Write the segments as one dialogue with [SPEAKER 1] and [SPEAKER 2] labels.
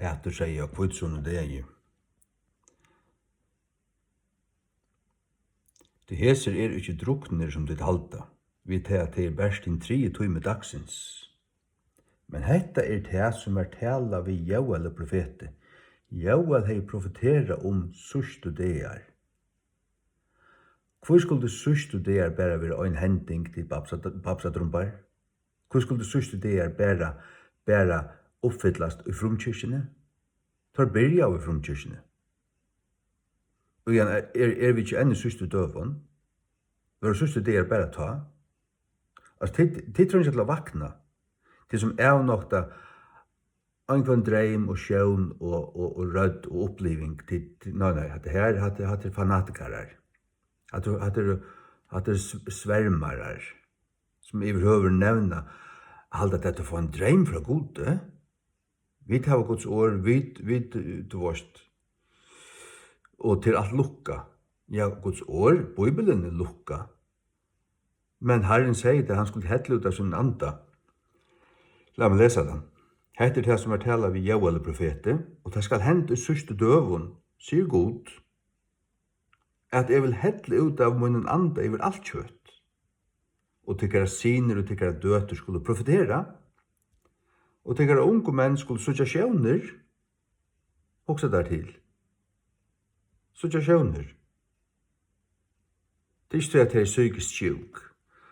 [SPEAKER 1] Peter sier kvitsun det er. Det heser ikke drukner som ditt halda, vi tar at det er best in 3 timer dagsins. Men hetta det som tala vi Joel profete. Joel hei profetera sustu deir. Hvor skulle sustu deir bara være ein hending til babsadrumbar? Hvor skulle sustu deir bara uppfyllast i frumkirkene? Tar byrja av i frumkirkene. Og igjen, vi ikke enn i sustu døvun? Var sustu deir bara ta? Altså, det tror ikke til å vakna. Det som nokta angående dreim og sjøvn og rødd og oppliving. Nei, det her er fanatikarar. Det er svermarar som overhøver nevna halda dette for en dreim fra Gud. Vi tar Guds år, vi dvorst. Og til alt lukka. Ja, Guds år, Bibelen er lukka. Men Herren sier at han skulle hette ut av sin anda. La meg lese den. Hette det som tala vi Joel profete, og det skal hende i sørste døvun, sier Gud, at jeg vil hette ut av munnen anda over alt kjøtt, og tykkere siner og tykkere døter skulle profetera, og tykkere unge menn skulle søtja sjøvner, også dertil. Søtja sjøvner. Det er ikke at det er psykisk sjuk,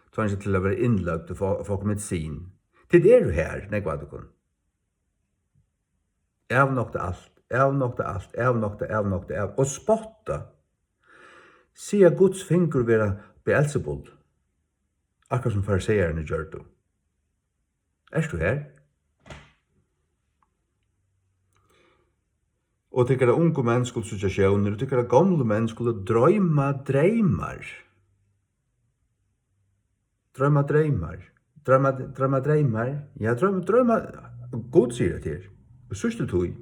[SPEAKER 1] det er ikke til å være innlagt og få medisin. Det er du her, nekva du kun. Avnokta alt, og spotta. Sier Guds finger vera Beelzebul, akkurat som fariseerne gjør du. Er du her? Og tykkere unge menn skulle søtja sjøvner, og tykkere gamle menn skulle drøyma dreymar. Drøyma dreymar. Ja, drømma. God sier det til. Og sørste tog.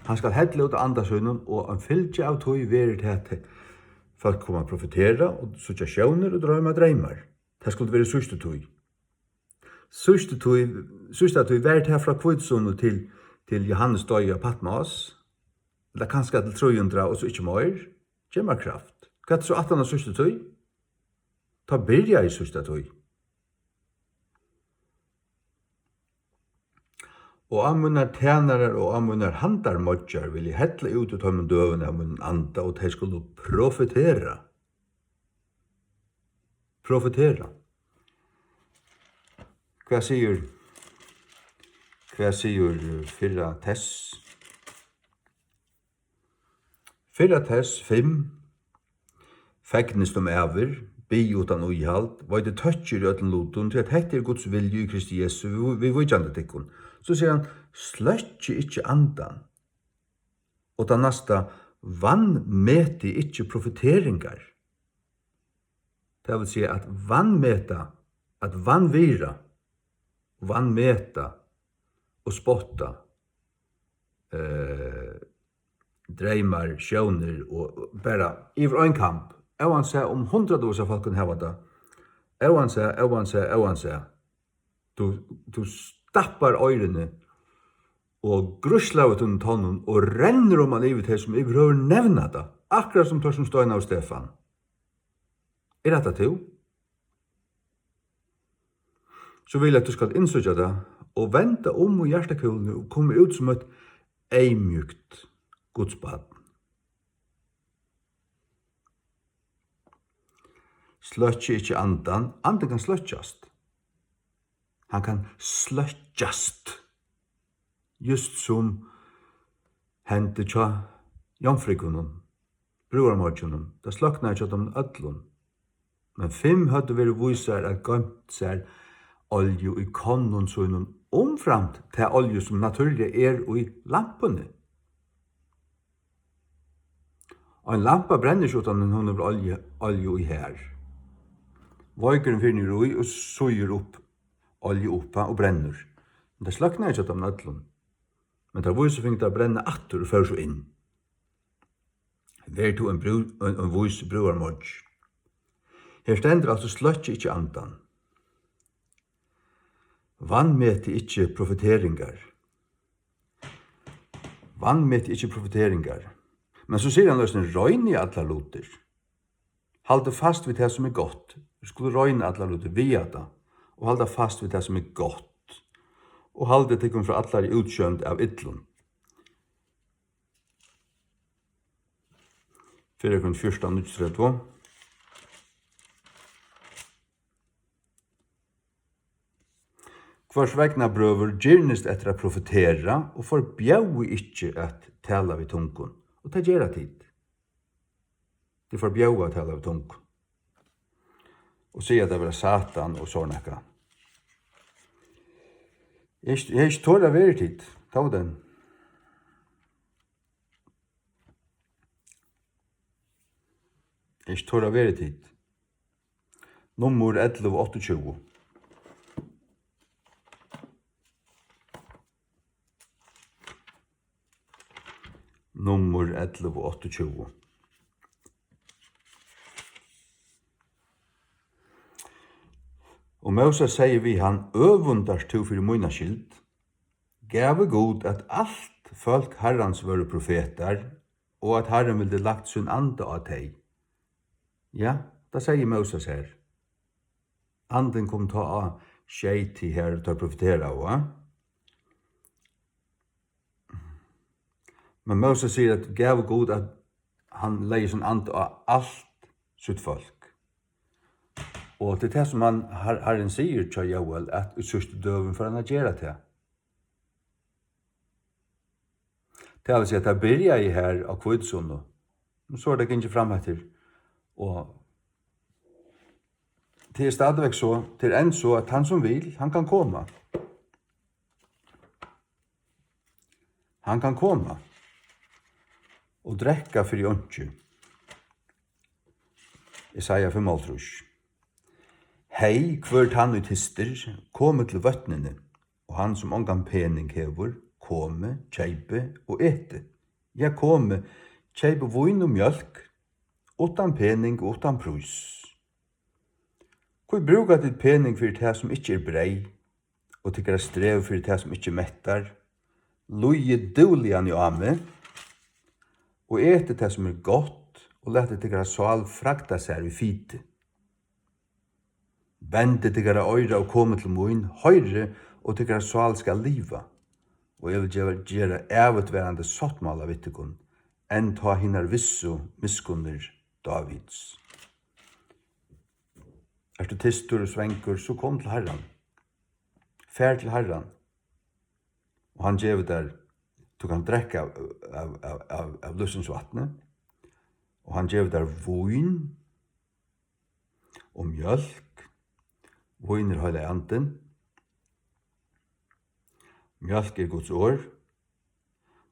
[SPEAKER 1] Han skal hedle ut av andasønnen, og han fylgje av tog verir til at folk kommer profetera, og søtja sjøvner og drømma dreymar. Det skulle være sørste tog. Sørste tog verir til fra Kvitsun til Johannes døy av Patmos, eller kanskje til 300 og så ikke mer, kjemmer kraft. Hva så 18 av sørste tog? Ta byrja i sørste tog. Og ammunar tænarar og ammunar handarmodjar vil jeg hette ut ut av min døvene av min anda, og de skulle profetera. Profetera. Hva sier fyrra tess? Fyrra tess 5. Fegnist æver, bi utan uihald, var det tøtjer i ötlen lotun til at hette Guds vilje i Kristi Jesu, vi vujjande tikkun. Så sier han, sløtje ikkje andan. Og da nasta, vannmeti ikkje profeteringar. Det vil si at vannmeta, at vannvira, vannmeta og spotta dreymar, sjøvner og bara iver ein kamp. Evan sier om 100 av folkene heva det. Evan sier. Du stappar øyrene og gruslar ut under tonnen og renner om han livet til som jeg rør nevna det. Akkurat som Torsten Støyna og Stefan. Er dette til? Så vil jeg at du skal innsøkja det og vente om og hjertekulene og komme ut som et eimjukt godsbad. Sløtje ikke andan. Andan kan sløtjast. Han kan sløtjast. Just som hendte tja jomfrikunnen, broarmorgjunnen. Det sløkna ikke dem ödlun. Men 5 hadde vært visar at gømt seg olje i konnen sønnen omframt til olje som naturlig i lampene. Og en lampa brenner ikke utan hun over olje i her. Vøykeren finner ui og suger opp olje oppa og brenner. Men det slakner ikke dem ødlun. Men det viser finner det brenne atter og fører så inn. Vær to en vis broarmodj. Her stender altså sløtje ikke andan. Vannmeti ikke profeteringar. Vanmitt ikke profeteringar. Men så sier han løsning, røyne i alle luter. Halde fast vid det som er godt. Du skulle røyne alle luter via det. Og halde fast vid det som er godt. Og halde tikkum fra allar utkjønt av ytlun. 4:14-32. Hvers vegna brøver gyrnist etter å profetera og forbjau ikkje at tala vid tungun. Og det gjerra tid. De forbjau at tala vid tungun. Og sier at det var Satan og sånn ekka. Jeg er ikke tål av tid. Ta den. Jeg er ikke tål av tid. Nummer 11:28. Nummer 11:28. Og Moses sier vi han øvundars to for møyna skyld, gave god at alt folk herrans var profeter, og at herren ville lagt sin ande av teg. Ja, da sier Moses her. Anden kom ta av skeiti her til å profetera av. Men Moses sier at gave god at han leier sin ande av alt sitt folk. Og det er det som Herren sier til Joel, at utsurste døven for han å gjøre det. Det vil si at det begynner jeg her av Kvidsund, og så er det ikke frem etter. Og det er stadigvæk så, til enn så at han som vil, han kan komme. Han kan komme og drekka for i åndsju. Isaiah 5:3. Hei, hvert han ut hister, komme til vøtnene, og han som ongan pening hever, komme, kjeipe og ete. Ja, komme, kjeipe vin og mjölk, utan pening og utan prus. Hvor brukar ditt pening for det som ikke er brei, og tykker strev for det som ikke mettar, loje dåligan i ame, og ete det som er godt, og lette tykker sal frakta seg i fite. Vende tykker øyre og komme til moin, høyre, og tykker sal skal liva, og jeg vil gjøre avutverande sottmala vittekun, enn ta hinnar vissu miskunner Davids. Er du tistur og svenkur, så kom til Herren. Fær til Herren. Og han gjev der, du kan drekka av lussens vattne, og han gjev der vin og mjölk. Vin er høyla anden. Mjölk er Guds år.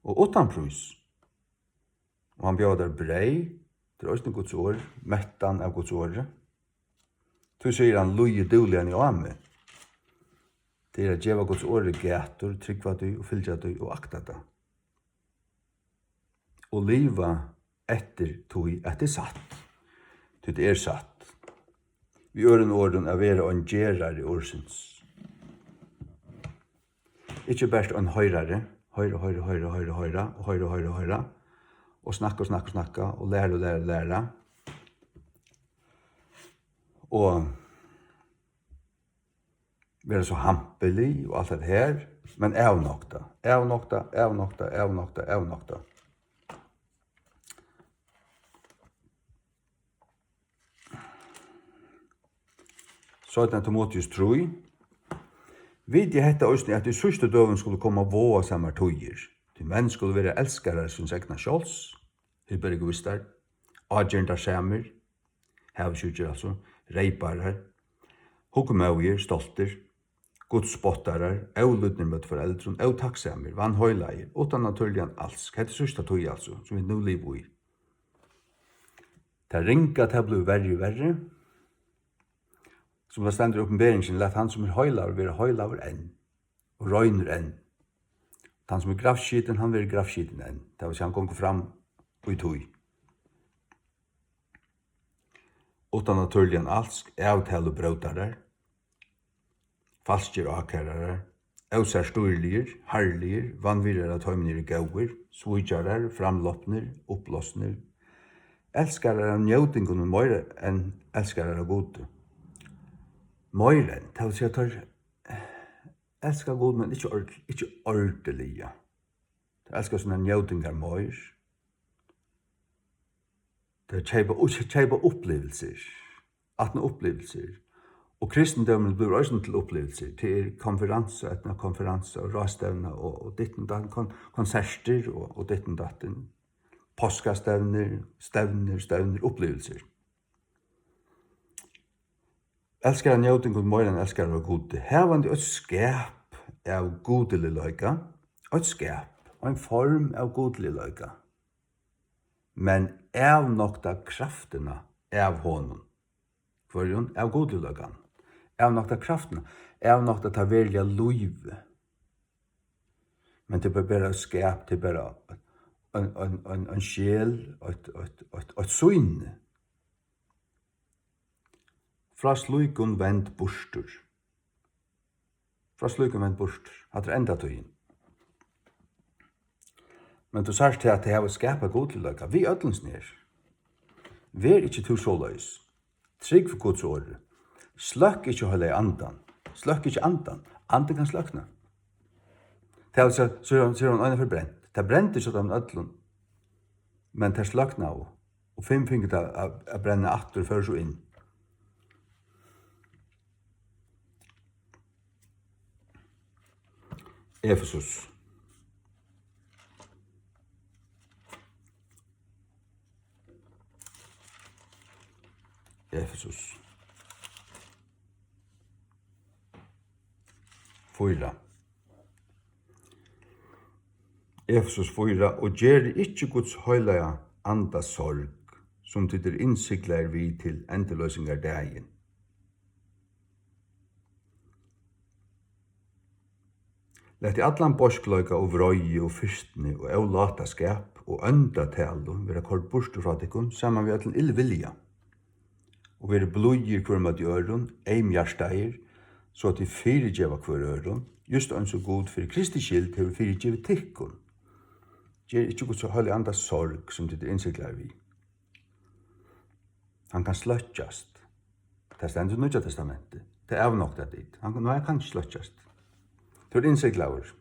[SPEAKER 1] Og utan prus. Og han bjør der brei, det er også Guds år, mettan av Guds året. Så sier han, loje dåligan i ame. Det er at djeva Guds året gætur, tryggva du, og fylgja du, og akta du. Og liva etter tog, etter satt. Det er satt. Vi gjør en orden av være en gjerar i årsens. Ikke bare en høyrare, høyre, og snakka, og lære. Og være så hampelig og alt det her, men avnokta. Så den Timotheus troi. Vid jeg hette også at i sørste døven skulle komme våa samme tøyer. Til menn skulle være elskere som segna sjåls, hyperegoister, agenter samer, havsjuger altså, reiparar, hukumauger, stolter, godspottarar, eulutner mot foreldren, eutaksamer, vannhøyleier, utan naturligan alsk. Hette sørste tøy altså, som vi nå lever i. Det ringa til å bli verre, som det stender i oppenberingen, let han som er høylaver være høylaver enn, og røyner enn. Han som er grafskiten, han være grafskiten enn. Det vil si han kommer fram og i tog. Utan naturligan alsk, avtale brøtarar, falskjer akærare, Ausar styrlir, harlir, vanvirrar at høymnir gauir, svujjarar, framloppnir, upplossnir. Elskarar av njótingunum meira enn elskarar av gode. Meira enn, det vil si at de elskar gode, men ikke ordentlige. De elskar sånne njótingar meir. De kjeipa opplevelser, atna opplevelser. Og kristendømmen blir også til opplevelser, til konferanser, etna konferanser, rastevner, og ditten datten, konserter, og ditten datten, påskastevner, stevner, opplevelser. Elskar han njótingun meir enn elskar han gode. Her var det et skap av godeligløyga, et skap, og en form av godeligløyga. Men av nokta krafterna av honom. Hvorjon? Av godeligløygan. Av nokta krafterna, av nokta ta velja luive. Men det er bare skap, det er bare en sjel, et syne. Fra slukun vend borster. Fra slukun vend borster. Hatt er enda tøyen. Men du sørst til at det har skapa godløyga. Vi ødlens nær. Vær ikke to såløys. Trygg for Guds åre. Sløkk ikke holde i andan. Sløkk ikke andan. Andan kan sløkna. Det er så han øyne forbrent. Det brent ikke sånn ødlen. Men det sløkna av. Og 5 finget å brenne atter før så inn. Efesus. Efesus. 4. Efesus 4. Og gjer ikkje Guds høylaja anda sorg, som tyder innsiklar vi til endeløsingar dagen. Lett i allan borskløyga og vrøye og fyrstne og avlata skap og øndatalo vera kort bort fra tikkun saman vi allan illvilja. Og vera blodgir hver mat i øron, eimjarsteir, så at de fyrirgeva hver øron, just ønsk og god fyrir Kristi skild til vi fyrirgeva tikkun. Gjer ikkje Guds høylig anda sorg som tyder innsiklar vi. Han kan sløtjast. Det stendur i Nýja testamentet. Det er avnokta dit. Han kan ikke sløtjast. Det er innsiklaver.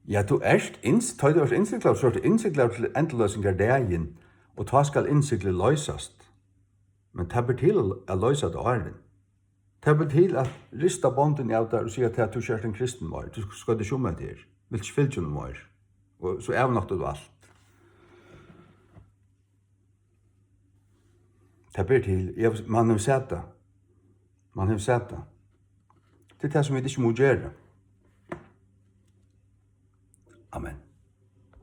[SPEAKER 1] Ja, du erst innsiklaver, så er det innsiklaver til endeløsingar dagen, og ta skal innsikler løysast. Men det blir til å løysa det åren. Det blir til å rista bonden av der og si at du kjørt en kristen var. Du skal det sjumma til. Vil ikke fylke noe mer. Og så avnokta du alt. Det blir til, man har sett det. Det er det som vi ikke må gjøre.